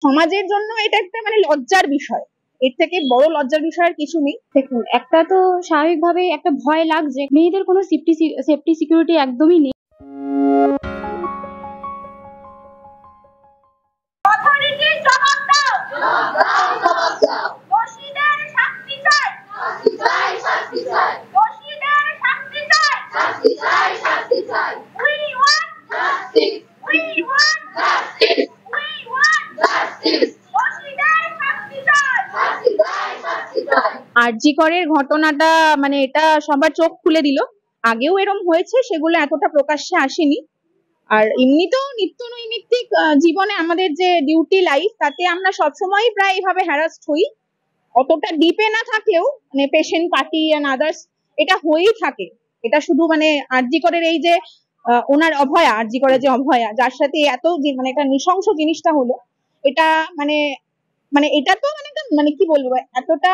সমাজের জন্য এটা একটা লজ্জার বিষয়। এর থেকে বড় লজ্জার বিষয় আর কিছু নেই। দেখুন, একটা তো স্বাভাবিকভাবে একটা ভয় লাগছে, মেয়েদের কোনো সেফটি সিকিউরিটি একদমই নেই। আরজি করের ঘটনাটা এটা সবার চোখ খুলে দিল। আগেও এরকম হয়েছে, সেগুলো এতটা প্রকাশ্যে আসেনি। আর এমনিতেও নিত্য নৈমিত্তিক জীবনে আমাদের যে ডিউটি লাইফ, তাতে আমরা সবসময়ই প্রায় এইভাবে হ্যারাসড হই। অতটা ডিপে না থাকলেও পেশেন্ট পার্টি এন্ড আদার্স এটা হয়েই থাকে। এটা শুধু আরজি করের এই যে ওনার অভয়া, আরজি করের যে অভয়া, যার সাথে এত একটা নৃশংস জিনিসটা হলো, এটা এটা তো কি বলবো, এতটা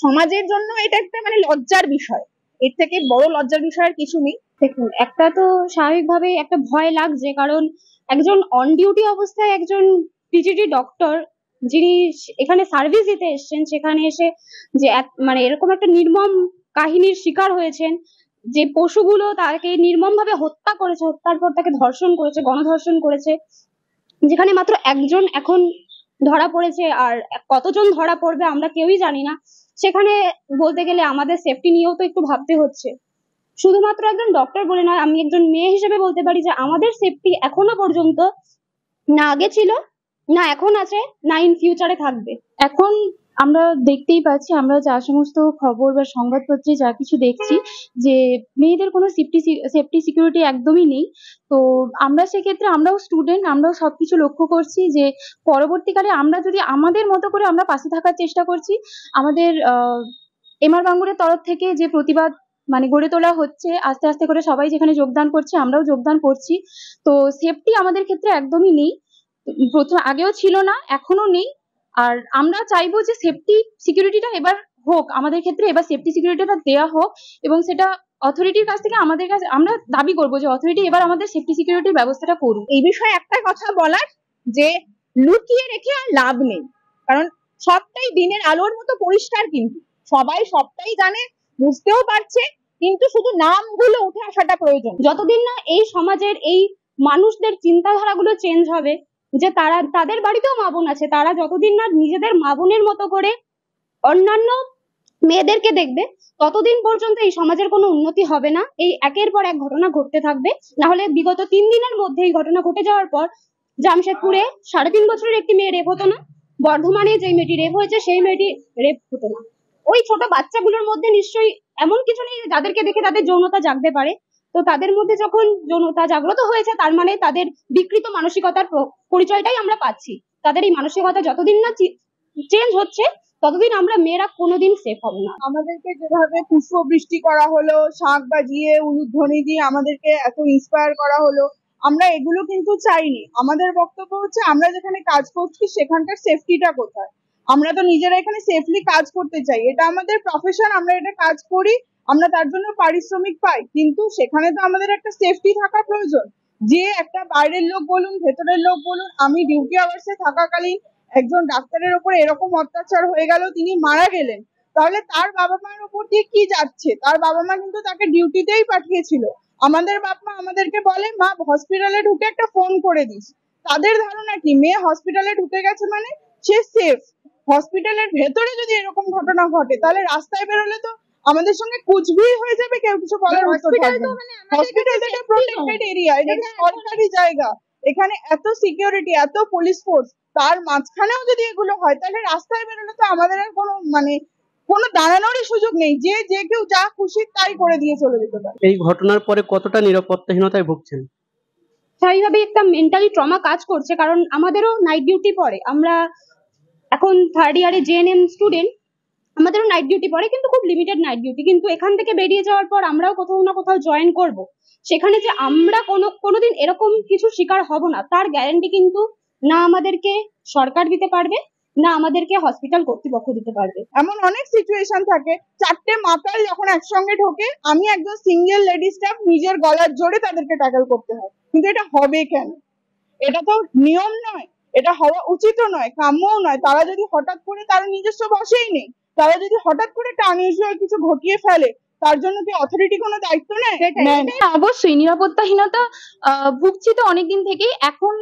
সমাজের জন্য এটা একটা লজ্জার বিষয়। এর থেকে বড় লজ্জার বিষয় আর কিছু নেই। দেখুন, একটা তো স্বাভাবিকভাবে একটা ভয় লাগছে, কারণ একজন অন ডিউটি অবস্থায় একজন পিজিটি ডক্টর যিনি এখানে সার্ভিস দিতে এসেছেন, সেখানে এসে যে এরকম একটা নির্মম কাহিনীর শিকার হয়েছেন, যে পশুগুলো তাকে নির্মম ভাবে হত্যা করেছে, হত্যার পর তাকে ধর্ষণ করেছে, গণধর্ষণ করেছে, যেখানে মাত্র একজন এখন ধরা পড়েছে, আর কতজন ধরা পড়বে আমরা কেউই জানি না। সেখানে বলতে গেলে আমাদের সেফটি নিয়েও তো একটু ভাবতে হচ্ছে। শুধুমাত্র একজন ডক্টর বলে নয়, আমি একজন মেয়ে হিসেবে বলতে পারি যে আমাদের সেফটি এখনো পর্যন্ত না আগে ছিল, না এখন আছে, না ইন ফিউচারে থাকবে। এখন আমরা দেখতেই পাচ্ছি, আমরা যা সমস্ত খবর বা সংবাদপত্রে যা কিছু দেখছি, যে মেয়েদের কোনো সেফটি সিকিউরিটি একদমই নেই। তো আমরা সেক্ষেত্রে আমরাও স্টুডেন্ট, আমরাও সবকিছু লক্ষ্য করছি যে পরবর্তীকালে আমরা যদি আমাদের মতো করে আমরা পাশে থাকার চেষ্টা করছি। আমাদের এমআর বাঙ্গুরের তরফ থেকে যে প্রতিবাদ গড়ে তোলা হচ্ছে, আস্তে আস্তে করে সবাই যেখানে যোগদান করছে, আমরাও যোগদান করছি। তো সেফটি আমাদের ক্ষেত্রে একদমই নেই, প্রথম আগেও ছিল না, এখনো নেই। আর আমরা চাইবো যে সেফটি সিকিউরিটিটা এবার হোক আমাদের ক্ষেত্রে, এবার সেফটি সিকিউরিটিটা দেওয়া হোক, এবং সেটা অথরিটির কাছ থেকে আমাদের কাছে আমরা দাবি করবো যে অথরিটি এবার আমাদের সেফটি সিকিউরিটির ব্যবস্থাটা করুক। এই বিষয়ে একটা কথা বলার, যে লুকিয়ে রেখে আর লাভ নেই, কারণ সবটাই দিনের আলোর মতো পরিষ্কার, কিন্তু সবাই সবটাই জানে, বুঝতেও পারছে, কিন্তু শুধু নামগুলো উঠে আসাটা প্রয়োজন। যতদিন না এই সমাজের এই মানুষদের চিন্তাধারাগুলো চেঞ্জ হবে, যে তাদের বাড়িতেও মা বোন আছে, তারা যতদিন না নিজেদের মা বোনের মতো করে অন্যান্য মেয়েদেরকে দেখবে, ততদিন পর্যন্ত এই সমাজের কোনো উন্নতি হবে না। এই একের পর এক ঘটনা ঘটতে থাকবে। না হলে বিগত 3 দিনের মধ্যে এই ঘটনা ঘটে যাওয়ার পর জামশেদপুরে 3.5 বছরের একটি মেয়ে রেপ হতো না, বর্ধমানে যে মেয়েটি রেপ হয়েছে সেই মেয়েটি রেপ হতো না। ওই ছোট বাচ্চাগুলোর মধ্যে নিশ্চয়ই এমন কিছু নেই যাদেরকে দেখে তাদের যৌনতা জাগতে পারে। তো তাদের মধ্যে যখন যৌনতা জাগ্রত হয়েছে, তার মানে তাদের বিকৃত মানসিকতার পরিচয়টাই আমরা পাচ্ছি। তাদের এই মানসিকতা যতদিন না চেঞ্জ হচ্ছে, ততদিন আমরা মেয়েরা কোনোদিন সেফ হব না। আমাদেরকে যেভাবে পুষ্প বৃষ্টি করা হলো, শাঁখ বাজিয়ে উলুধ্বনি দিয়ে আমাদেরকে এত ইন্সপায়ার করা হলো, আমরা এগুলো কিন্তু চাইনি। আমাদের বক্তব্য হচ্ছে, আমরা যেখানে কাজ করছি সেখানকার সেফটিটা কোথায়। আমরা তো নিজেরা এখানে সেফলি কাজ করতে চাই, এটা আমাদের প্রফেশন, আমরা এটা কাজ করি, আমরা তার জন্য পারিশ্রমিক পাই, কিন্তু সেখানে তো আমাদের একটা সেফটি থাকা প্রয়োজন। যে একটা বাইরের লোক বলুন, ভেতরের লোক বলুন, আমি ডিউটি আওয়ার্সে থাকাকালীন একজন ডাক্তারের উপর এরকম অত্যাচার হয়ে গেল, তিনি মারা গেলেন, তাহলে তার বাবা মায়ের উপর দিয়ে কি যাচ্ছে? তার বাবা মা কিন্তু তাকে ডিউটিতেই পাঠিয়েছিল। আমাদের বাপ মা আমাদেরকে বলে, মা হসপিটালে ঢুকে একটা ফোন করে দিস। তাদের ধারণা কি, মেয়ে হসপিটালে ঢুকে গেছে মানে সে সেফ। হসপিটালের ভেতরে যদি এরকম ঘটনা ঘটে, তাহলে রাস্তায় বেরোলে তো আমাদের সঙ্গে কুচবিড় হয়ে যাবে, কেউ কিছু বলার মতো থাকবে না। হসপিটাল একটা প্রোটেক্টেড এরিয়া, এটা সরকারি জায়গা, এখানে এত সিকিউরিটি, এত পুলিশ ফোর্স, তার মাঝখানেও যদি এগুলো হয়, তাহলে রাস্তায় বেরোলে তো আমাদের আর কোনো দাঁড়ানোরই সুযোগ নেই, যে কেউ যা খুশি তাই করে দিয়ে চলে যেতে পারে। এই ঘটনার পরে কতটা নিরাপত্তাহীনতায় ভুগছেন? স্বাভাবিকভাবে একটা মেন্টালি ট্রমা কাজ করছে, কারণ আমাদেরও নাইট ডিউটি পড়ে। আমরা এখন 3rd ইয়ারে জেএনএম স্টুডেন্ট, আমাদেরও নাইট ডিউটি পড়ে, কিন্তু খুব লিমিটেড নাইট ডিউটি। কিন্তু এখান থেকে বেরিয়ে যাওয়ার পর আমরাও কোথাও না কোথাও জয়েন করব, সেখানে যে আমরা কোনোদিন এরকম কিছু শিকার হব না, তার গ্যারান্টি কিন্তু না আমাদেরকে সরকার দিতে পারবে, না আমাদেরকে হসপিটাল কর্তৃপক্ষ দিতে পারবে। এমন অনেক সিচুয়েশন থাকে, 4টে মাতাল যখন একসঙ্গে ঢোকে, আমি একজন সিঙ্গেল লেডি স্টাফ, নিজের গলার জোরে তাদেরকে ট্যাকল করতে হয়, কিন্তু এটা হবে কেন? এটা তো নিয়ম নয়। এটা হওয়া উচিতও নয়, কাম্যও নয়। তারা যদি হঠাৎ করে, তারা নিজস্ব বসেই নেই, তারা যদি হঠাৎ করে আনইউজুয়াল কিছু ঘটিয়ে ফেলে, তার জন্য কি অথরিটি কোনো দায়িত্ব নেয়? নেয় না। অবশ্যই নিরাপত্তাহীনতা ভুগছি তো অনেকদিন থেকেই। এখন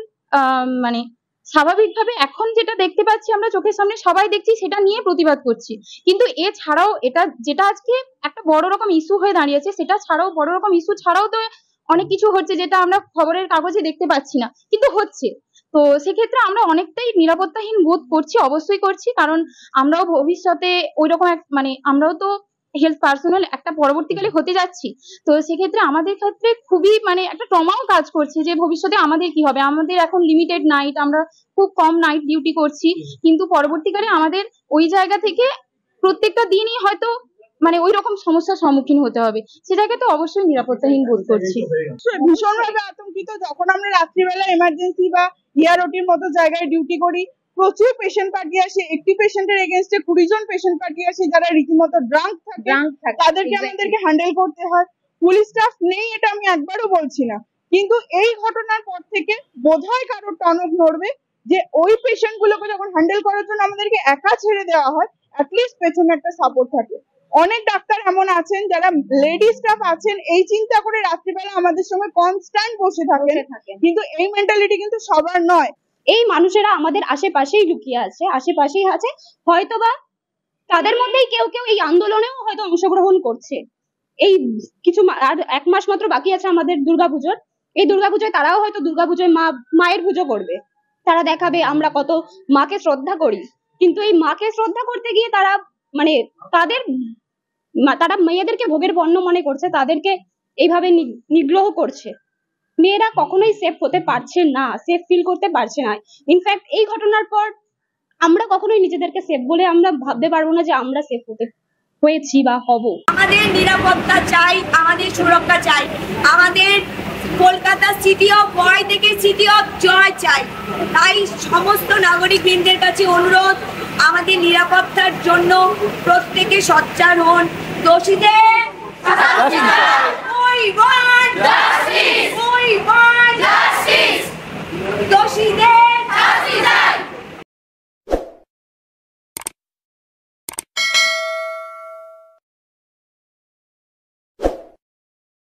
মানে স্বাভাবিকভাবে এখন যেটা দেখতে পাচ্ছি আমরা চোখের সামনে সবাই দেখছি, সেটা নিয়ে প্রতিবাদ করছি। কিন্তু এছাড়াও এটা যেটা আজকে একটা বড় রকম ইস্যু হয়ে দাঁড়িয়েছে, সেটা ছাড়াও বড় রকম ইস্যু ছাড়াও তো অনেক কিছু হচ্ছে যেটা আমরা খবরের কাগজে দেখতে পাচ্ছি না, কিন্তু হচ্ছে। তো সেক্ষেত্রে আমরা অনেকটাই নিরাপত্তাহীন বোধ করছি, অবশ্যই করছি। কারণ আমরাও ভবিষ্যতে ওইরকম মানে আমরাও তো হেলথ পার্সোনাল একটা পরবর্তীকালে হতে যাচ্ছি। তো সেক্ষেত্রে আমাদের ক্ষেত্রে খুবই মানে একটা ট্রমাও কাজ করছে যে ভবিষ্যতে আমাদের কি হবে। আমাদের এখন লিমিটেড নাইট, আমরা খুব কম নাইট ডিউটি করছি, কিন্তু পরবর্তীকালে আমাদের ওই জায়গা থেকে প্রত্যেকটা দিনই হয়তো মানে ওই রকম সমস্যার সম্মুখীন হতে হবে। সেটাকে তো অবশ্যই নিরাপত্তাহীন বোধ করছি। ভীষণভাবে আতঙ্কিত যখন আমরা রাত্রিবেলা এমার্জেন্সি বা ইয়ারওটির মতো জায়গায় ডিউটি করি, প্রচুর পেশেন্ট পার্টি আসে। একটি পেশেন্টের এগেনস্টে 20 জন পেশেন্ট পার্টি আসে যারা রীতিমতো ড্রাঙ্ক থাকে, তাদেরকে আমাদেরকে হ্যান্ডেল করতে হয়। পুলিশ স্টাফ নেই এটা আমি একবারও বলছি না, কিন্তু এই ঘটনার পর থেকে বোধহয় কারোর টনক নড়বে যে ওই পেশেন্ট গুলোকে যখন হ্যান্ডেল করার জন্য আমাদেরকে একা ছেড়ে দেওয়া হয়, অ্যাটলিস্ট পেছনে একটা সাপোর্ট থাকে। অনেক ডাক্তার এমন আছেন যারা লেডি স্টাফ আছেন, এই চিন্তা করে রাত্রিবেলা আমাদের সঙ্গে কনস্ট্যান্ট বসে থাকেন, কিন্তু এই মেন্টালিটি কিন্তু সবার নয়। এই মানুষেরা আমাদের আশেপাশেই লুকিয়ে আছে, আশেপাশেই আছে। হয়তোবা তাদের মধ্যেই কেউ কেউ এই আন্দোলনেও হয়তো অংশগ্রহণ করছে। এই কিছু আর 1 মাস মাত্র বাকি আছে আমাদের দুর্গাপুজোর। এই দুর্গাপুজোয় তারাও হয়তো দুর্গাপুজোয় মায়ের পুজো করবে, তারা দেখাবে আমরা কত মাকে শ্রদ্ধা করি। কিন্তু এই মাকে শ্রদ্ধা করতে গিয়ে তারা মানে তারা মেয়েদেরকে ভোগের পণ্য মনে করছে, তাদেরকে এইভাবে নিগ্রহ করছে। মেয়েরা কখনোই সেফ হতে পারছে না, সেফ ফিল করতে পারছে না। ইনফ্যাক্ট এই ঘটনার পর আমরা কখনোই নিজেদেরকে সেফ বলে আমরা ভাবতে পারবো না যে আমরা সেফ হয়েছি বা হব। আমাদের নিরাপত্তা চাই, আমাদের সুরক্ষা চাই, আমাদের কলকাতা সিটি অফ বয় থেকে সিটি অফ জয় চাই। তাই সমস্ত নাগরিকবৃন্দের কাছে অনুরোধ, আমাদের নিরাপত্তার জন্য প্রত্যেকে সোচ্চার হন। দোষীদের দোষীদের